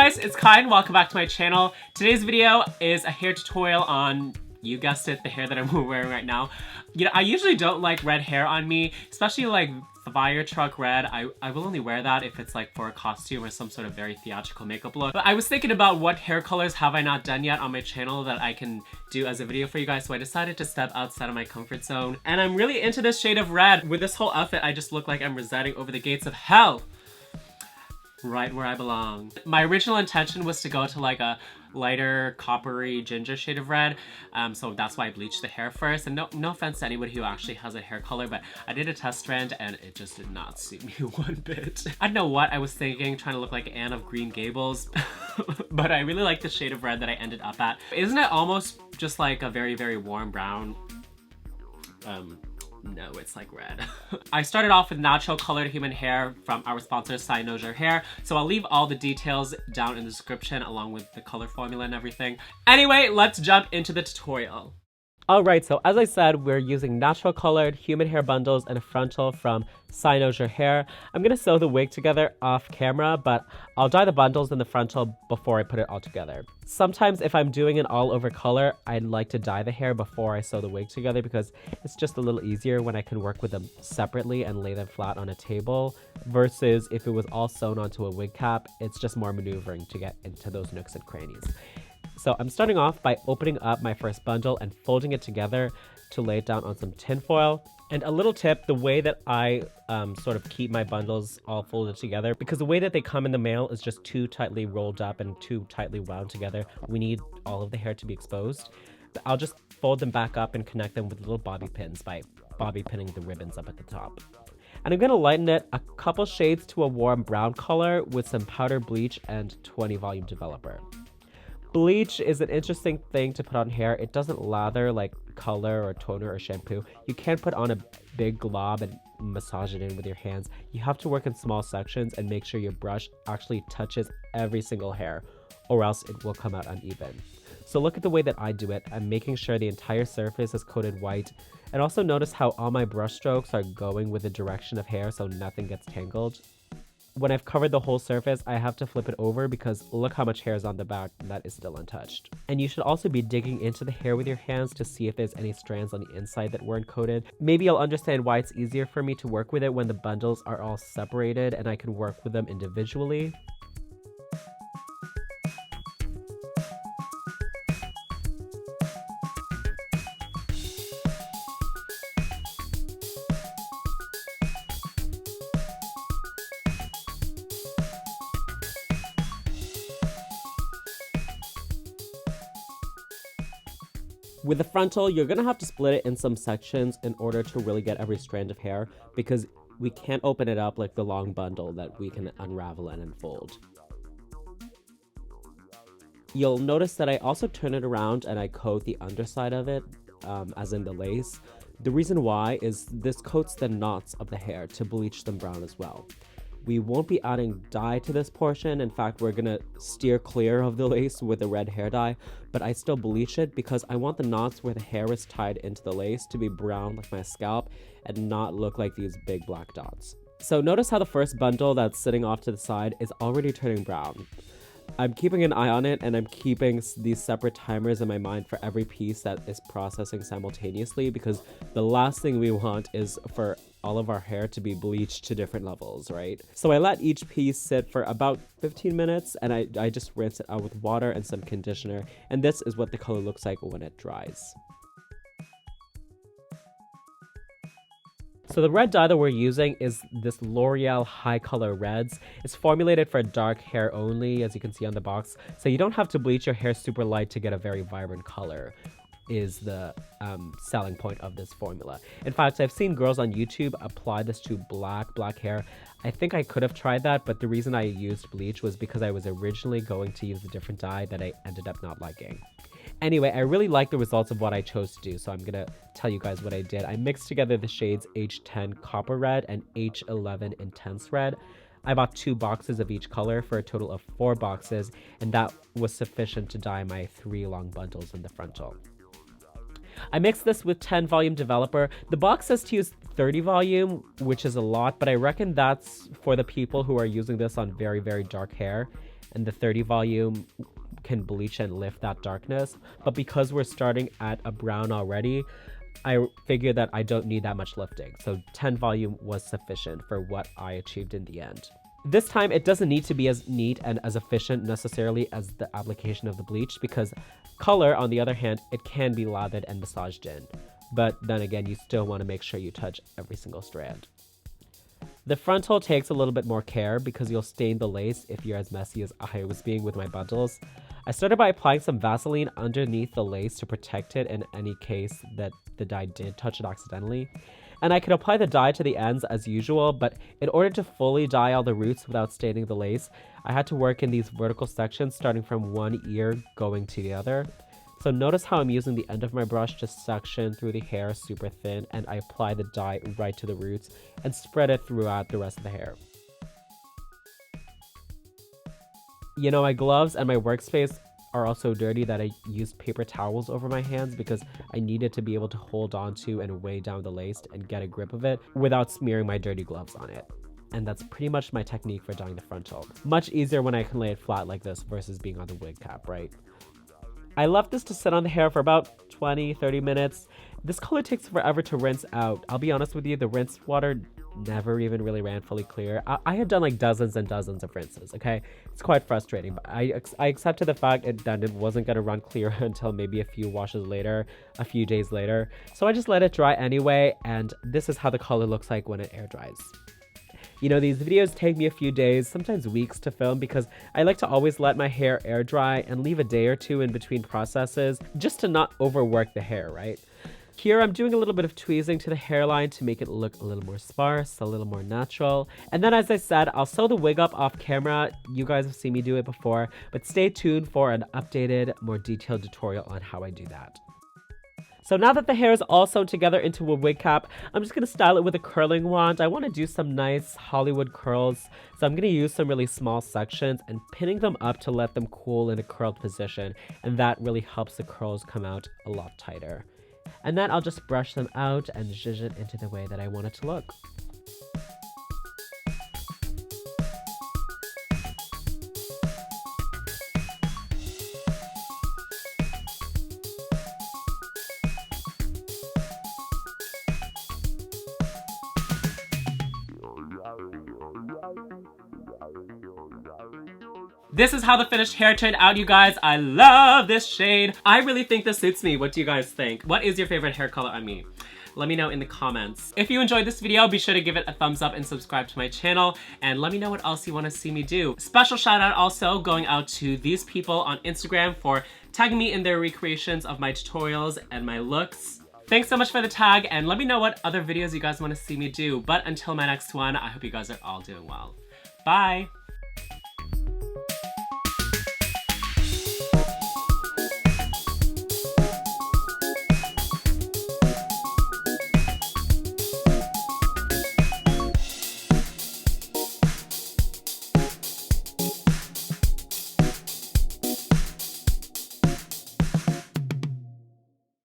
guys, it's Kai and welcome back to my channel. Today's video is a hair tutorial on, you guessed it, the hair that I'm wearing right now. You know, I usually don't like red hair on me, especially like fire truck red. I will only wear that if it's like for a costume or some sort of very theatrical makeup look. But I was thinking about what hair colors have I not done yet on my channel that I can do as a video for you guys, so I decided to step outside of my comfort zone. And I'm really into this shade of red. With this whole outfit, I just look like I'm residing over the gates of hell. Right where I belong. My original intention was to go to like a lighter coppery ginger shade of red, so that's why I bleached the hair first. And no offense to anybody who actually has a hair color, but I did a test strand and it just did not suit me one bit. I don't know what I was thinking, trying to look like Anne of Green Gables, but I really like the shade of red that I ended up at. Isn't it almost just like a very, very warm brown? No, it's like red. I started off with natural colored human hair from our sponsor Cynosure Hair, so I'll leave all the details down in the description along with the color formula and everything. Anyway, let's jump into the tutorial. Alright, so as I said, we're using natural colored human hair bundles and a frontal from Cynosure Hair. I'm going to sew the wig together off camera, but I'll dye the bundles and the frontal before I put it all together. Sometimes if I'm doing an all over color, I'd like to dye the hair before I sew the wig together because it's just a little easier when I can work with them separately and lay them flat on a table, versus if it was all sewn onto a wig cap, it's just more maneuvering to get into those nooks and crannies. So I'm starting off by opening up my first bundle and folding it together to lay it down on some tin foil. And a little tip, the way that I sort of keep my bundles all folded together, because the way that they come in the mail is just too tightly rolled up and too tightly wound together. We need all of the hair to be exposed. But I'll just fold them back up and connect them with little bobby pins by bobby pinning the ribbons up at the top. And I'm going to lighten it a couple shades to a warm brown color with some powder bleach and 20 volume developer. Bleach is an interesting thing to put on hair. It doesn't lather like color or toner or shampoo. You can't put on a big glob and massage it in with your hands. You have to work in small sections and make sure your brush actually touches every single hair, or else it will come out uneven. So look at the way that I do it. I'm making sure the entire surface is coated white. And also notice how all my brush strokes are going with the direction of hair so nothing gets tangled. When I've covered the whole surface, I have to flip it over because look how much hair is on the back that is still untouched. And you should also be digging into the hair with your hands to see if there's any strands on the inside that weren't coated. Maybe you'll understand why it's easier for me to work with it when the bundles are all separated and I can work with them individually. With the frontal, you're going to have to split it in some sections in order to really get every strand of hair, because we can't open it up like the long bundle that we can unravel and unfold. You'll notice that I also turn it around and I coat the underside of it, as in the lace. The reason why is this coats the knots of the hair to bleach them brown as well. We won't be adding dye to this portion. In fact, we're gonna steer clear of the lace with the red hair dye, but I still bleach it because I want the knots where the hair is tied into the lace to be brown like my scalp and not look like these big black dots. So notice how the first bundle that's sitting off to the side is already turning brown. I'm keeping an eye on it, and I'm keeping these separate timers in my mind for every piece that is processing simultaneously, because the last thing we want is for all of our hair to be bleached to different levels, right? So I let each piece sit for about 15 minutes and I just rinse it out with water and some conditioner, and this is what the color looks like when it dries. So the red dye that we're using is this L'Oreal Hicolor Reds. It's formulated for dark hair only, as you can see on the box. So you don't have to bleach your hair super light to get a very vibrant color, is the selling point of this formula. In fact, I've seen girls on YouTube apply this to black hair. I think I could have tried that, but the reason I used bleach was because I was originally going to use a different dye that I ended up not liking. Anyway, I really like the results of what I chose to do, so I'm gonna tell you guys what I did. I mixed together the shades H10 Copper Red and H11 Intense Red. I bought 2 boxes of each color for a total of 4 boxes, and that was sufficient to dye my 3 long bundles in the frontal. I mixed this with 10 volume developer. The box says to use 30 volume, which is a lot, but I reckon that's for the people who are using this on very, very dark hair. and the 30 volume can bleach and lift that darkness. But because we're starting at a brown already, I figured that I don't need that much lifting. So 10 volume was sufficient for what I achieved in the end. This time, it doesn't need to be as neat and as efficient necessarily as the application of the bleach, because color, on the other hand, it can be lathered and massaged in. But then again, you still want to make sure you touch every single strand. The frontal takes a little bit more care because you'll stain the lace if you're as messy as I was being with my bundles. I started by applying some Vaseline underneath the lace to protect it in any case that the dye did touch it accidentally. And I could apply the dye to the ends as usual, but in order to fully dye all the roots without staining the lace, I had to work in these vertical sections starting from one ear going to the other. So notice how I'm using the end of my brush to section through the hair super thin, and I apply the dye right to the roots and spread it throughout the rest of the hair. You know, my gloves and my workspace are also dirty that I used paper towels over my hands because I needed to be able to hold on to and weigh down the lace and get a grip of it without smearing my dirty gloves on it. And that's pretty much my technique for dyeing the frontal. Much easier when I can lay it flat like this versus being on the wig cap, right? I left this to sit on the hair for about 20-30 minutes. This color takes forever to rinse out. I'll be honest with you, the rinse water never even really ran fully clear. I had done like dozens and dozens of rinses, okay? It's quite frustrating, but I accepted the fact that it wasn't gonna run clear until maybe a few washes later, a few days later. So I just let it dry anyway, and this is how the color looks like when it air dries. You know, these videos take me a few days, sometimes weeks to film because I like to always let my hair air dry and leave a day or two in between processes just to not overwork the hair, right? Here I'm doing a little bit of tweezing to the hairline to make it look a little more sparse, a little more natural. And then as I said, I'll sew the wig up off camera. You guys have seen me do it before, but stay tuned for an updated, more detailed tutorial on how I do that. So now that the hair is all sewn together into a wig cap, I'm just going to style it with a curling wand. I want to do some nice Hollywood curls, so I'm going to use some really small sections and pinning them up to let them cool in a curled position, and that really helps the curls come out a lot tighter. And then I'll just brush them out and zhuzh it into the way that I want it to look. This is how the finished hair turned out, you guys. I love this shade. I really think this suits me. What do you guys think? What is your favorite hair color on me? Let me know in the comments. If you enjoyed this video, be sure to give it a thumbs up and subscribe to my channel, and let me know what else you want to see me do. Special shout out also going out to these people on Instagram for tagging me in their recreations of my tutorials and my looks. Thanks so much for the tag, and let me know what other videos you guys want to see me do. But until my next one, I hope you guys are all doing well. Bye!